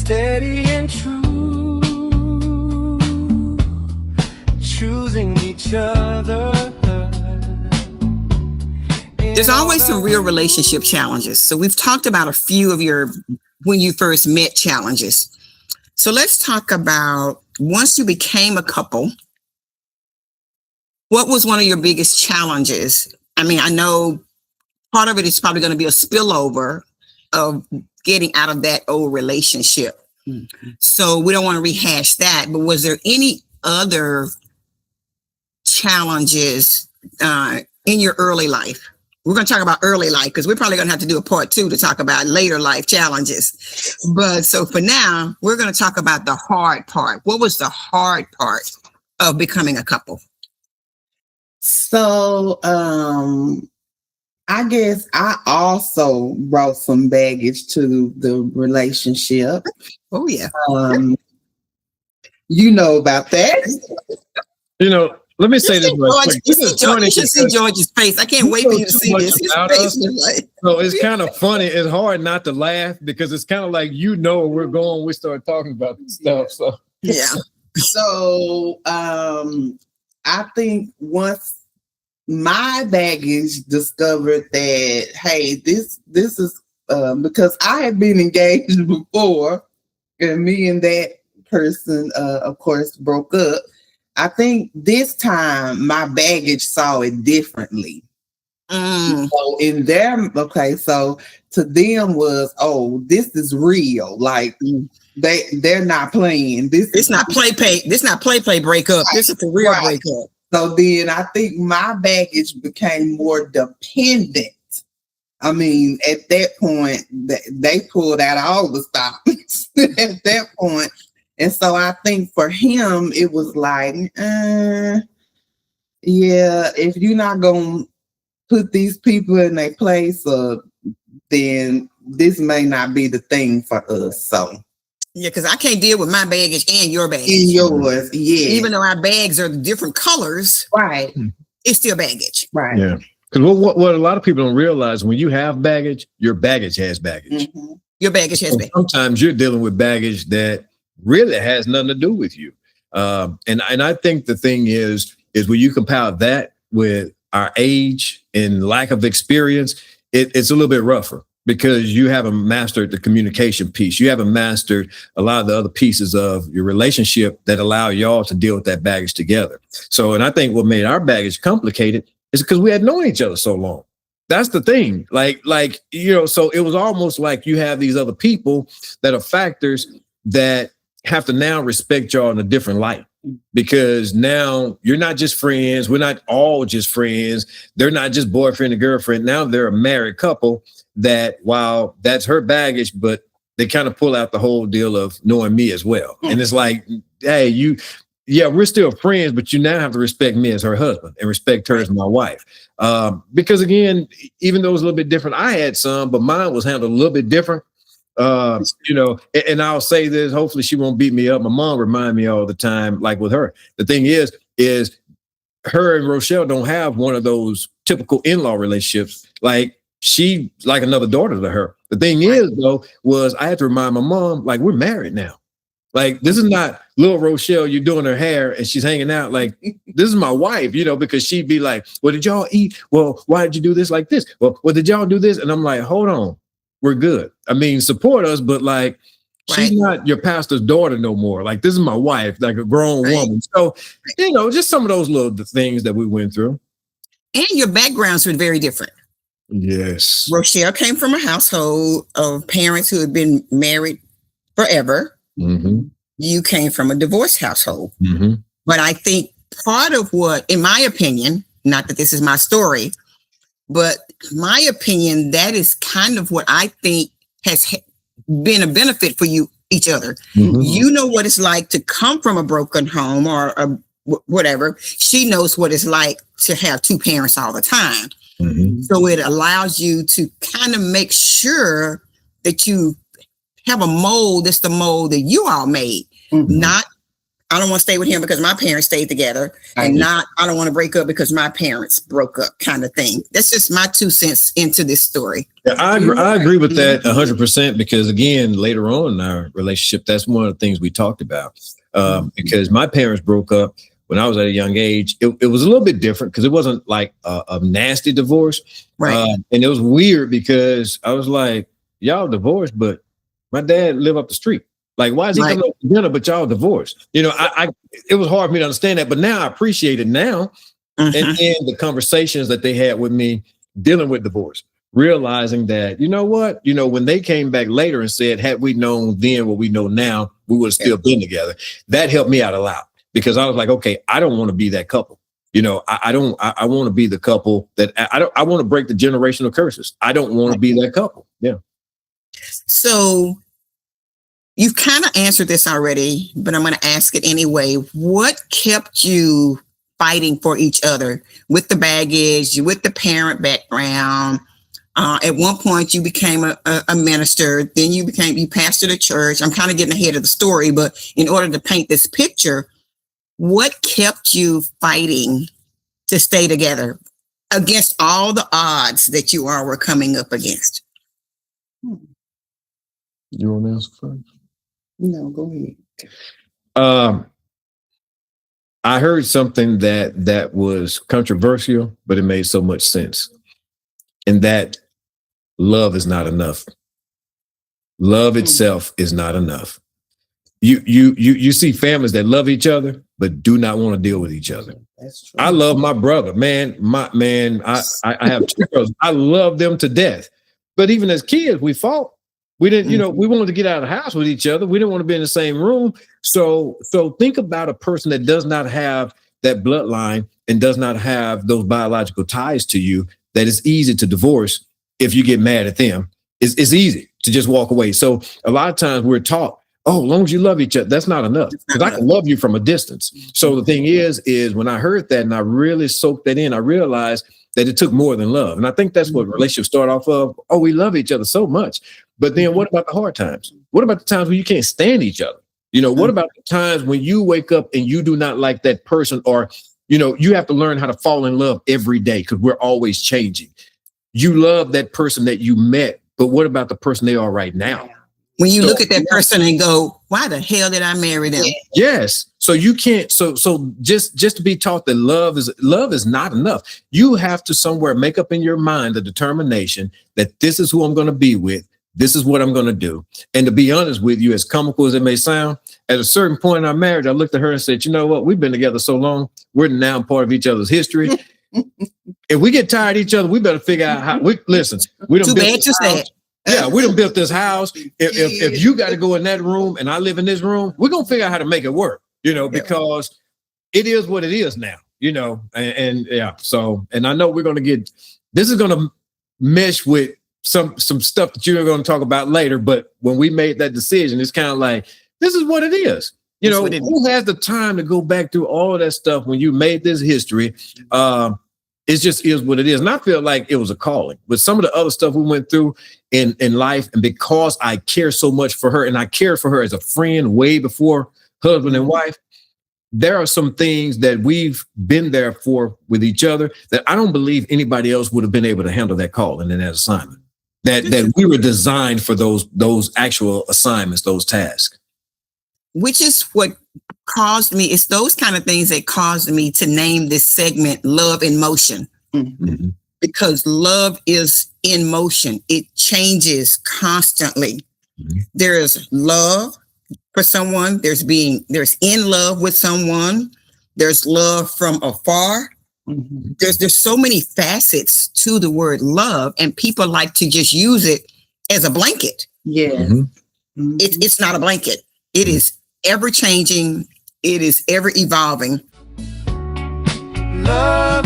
steady and true, choosing each other. There's always some real relationship challenges. So we've talked about a few of your when you first met challenges. So let's talk about once you became a couple, what was one of your biggest challenges? I mean, I know part of it is probably going to be a spillover of getting out of that old relationship. Mm-hmm. So we don't want to rehash that, but was there any other challenges in your early life? We're going to talk about early life because we're probably going to have to do a part 2 to talk about later life challenges. But so for now, we're going to talk about the hard part. What was the hard part of becoming a couple? So, I guess I also brought some baggage to the relationship. Oh, yeah. You know about that. You know, let me say this. You should see George's face. I can't wait for you to see this. His face so it's kind of funny. It's hard not to laugh because it's kind of like, we're going, we start talking about this stuff. So yeah. So I think once my baggage discovered that, hey, this is because I had been engaged before, and me and that person, of course, broke up. I think this time my baggage saw it differently. So in their so to them was, oh, this is real. Like they're not playing. It's not play. This not play breakup. Right. This is a real breakup. So then I think my baggage became more dependent. I mean, at that point, they pulled out all the stops at that point. And so I think for him, it was like, yeah, if you're not going to put these people in their place, then this may not be the thing for us. So. Yeah, because I can't deal with my baggage and your baggage. And yours, yeah. Even though our bags are different colors, right? It's still baggage, right? Yeah, because what a lot of people don't realize, when you have baggage, your baggage has baggage. Mm-hmm. Your baggage has baggage. Sometimes you're dealing with baggage that really has nothing to do with you. And I think the thing is when you compare that with our age and lack of experience, it's a little bit rougher. Because you haven't mastered the communication piece. You haven't mastered a lot of the other pieces of your relationship that allow y'all to deal with that baggage together. So, and I think what made our baggage complicated is because we had known each other so long. That's the thing. So it was almost like you have these other people that are factors that have to now respect y'all in a different light. Because now you're not just friends. We're not all just friends. They're not just boyfriend and girlfriend. Now they're a married couple that, while that's her baggage, but they kind of pull out the whole deal of knowing me as well. And it's like, hey, we're still friends, but you now have to respect me as her husband and respect her as my wife. Because again, even though it was a little bit different, I had some, but mine was handled a little bit different. And I'll say this, hopefully she won't beat me up. My mom remind me all the time, like with her, the thing is her and Rochel don't have one of those typical in-law relationships. Like she like another daughter to her. The thing is though, was I had to remind my mom, like, we're married now. Like, this is not little Rochel, you're doing her hair and she's hanging out. Like, this is my wife, because she'd be like, well, did y'all eat? Well, why did you do this like this? Well, did y'all do this? And I'm like, hold on. We're good. I mean, support us, but like, she's not your pastor's daughter no more. Like, this is my wife, like a grown woman. So, just some of those little things that we went through. And your backgrounds were very different. Yes. Rochel came from a household of parents who had been married forever. Mm-hmm. You came from a divorced household. Mm-hmm. But I think part of what, in my opinion, not that this is my story, but my opinion, that is kind of what I think has been a benefit for you, each other. Mm-hmm. You know what it's like to come from a broken home or whatever. She knows what it's like to have two parents all the time. Mm-hmm. So it allows you to kind of make sure that you have a mold that's the mold that you all made, not I don't want to stay with him because my parents stayed together, and I don't want to break up because my parents broke up, kind of thing. That's just my 2 cents into this story. Yeah, I agree with that 100%, because again, later on in our relationship, that's one of the things we talked about. Because my parents broke up when I was at a young age. It was a little bit different because it wasn't like a nasty divorce. Right. And it was weird because I was like, y'all divorced, but my dad lived up the street. Like, why is he coming up to dinner, but y'all divorced? You know, it was hard for me to understand that, but now I appreciate it now. And then the conversations that they had with me dealing with divorce, realizing that, you know what, when they came back later and said, had we known then what we know now, we would have still been together. That helped me out a lot, because I was like, okay, I don't want to be that couple. I want to be the couple that I want to break the generational curses. I don't want to be that couple. Yeah. So you've kind of answered this already, but I'm going to ask it anyway. What kept you fighting for each other with the baggage, with the parent background? At one point, you became a minister. Then you pastored a church. I'm kind of getting ahead of the story, but in order to paint this picture, what kept you fighting to stay together against all the odds that you all were coming up against? You want to answer first? No, go ahead. I heard something that was controversial, but it made so much sense. And that love is not enough. Love itself is not enough. You see families that love each other, but do not want to deal with each other. That's true. I love my brother, man. I have 2 brothers. I love them to death. But even as kids, we fought. We didn't, we wanted to get out of the house with each other. We didn't want to be in the same room. So think about a person that does not have that bloodline and does not have those biological ties to you, that is easy to divorce if you get mad at them. It's easy to just walk away. So a lot of times we're taught, oh, as long as you love each other, that's not enough, because I can love you from a distance. So the thing is when I heard that and I really soaked that in, I realized that it took more than love. And I think that's what relationships start off of. Oh, we love each other so much. But then what about the hard times? What about the times when you can't stand each other? What about the times when you wake up and you do not like that person, or, you have to learn how to fall in love every day, because we're always changing. You love that person that you met, but what about the person they are right now? When you look at that person and go, why the hell did I marry them? Yes. So you can't. So just to be taught that love is not enough. You have to somewhere make up in your mind the determination that this is who I'm going to be with. This is what I'm going to do. And to be honest with you, as comical as it may sound, at a certain point in our marriage, I looked at her and said, you know what? We've been together so long. We're now part of each other's history. If we get tired of each other, we better figure out how. Listen, we don't. Too bad you said. Yeah, we done built this house. If you got to go in that room and I live in this room, we're going to figure out how to make it work, because it is what it is now, and yeah. So, and I know we're going to this is going to mesh with some stuff that you're going to talk about later. But when we made that decision, it's kind of like, this is what it is. Who has the time to go back through all of that stuff when you made this history? It just is what it is. And I feel like it was a calling. But some of the other stuff we went through in life, and because I care so much for her, and I cared for her as a friend way before husband and wife, there are some things that we've been there for with each other that I don't believe anybody else would have been able to handle that calling and that assignment. That we were designed for those actual assignments, those tasks. Which is what caused me, it's those kind of things that caused me to name this segment Love in Motion. Mm-hmm. Because love is in motion. It changes constantly. Mm-hmm. There is love for someone. There's in love with someone. There's love from afar. Mm-hmm. There's so many facets to the word love, and people like to just use it as a blanket. Yeah. Mm-hmm. It's not a blanket. It is ever changing. It is ever evolving. Love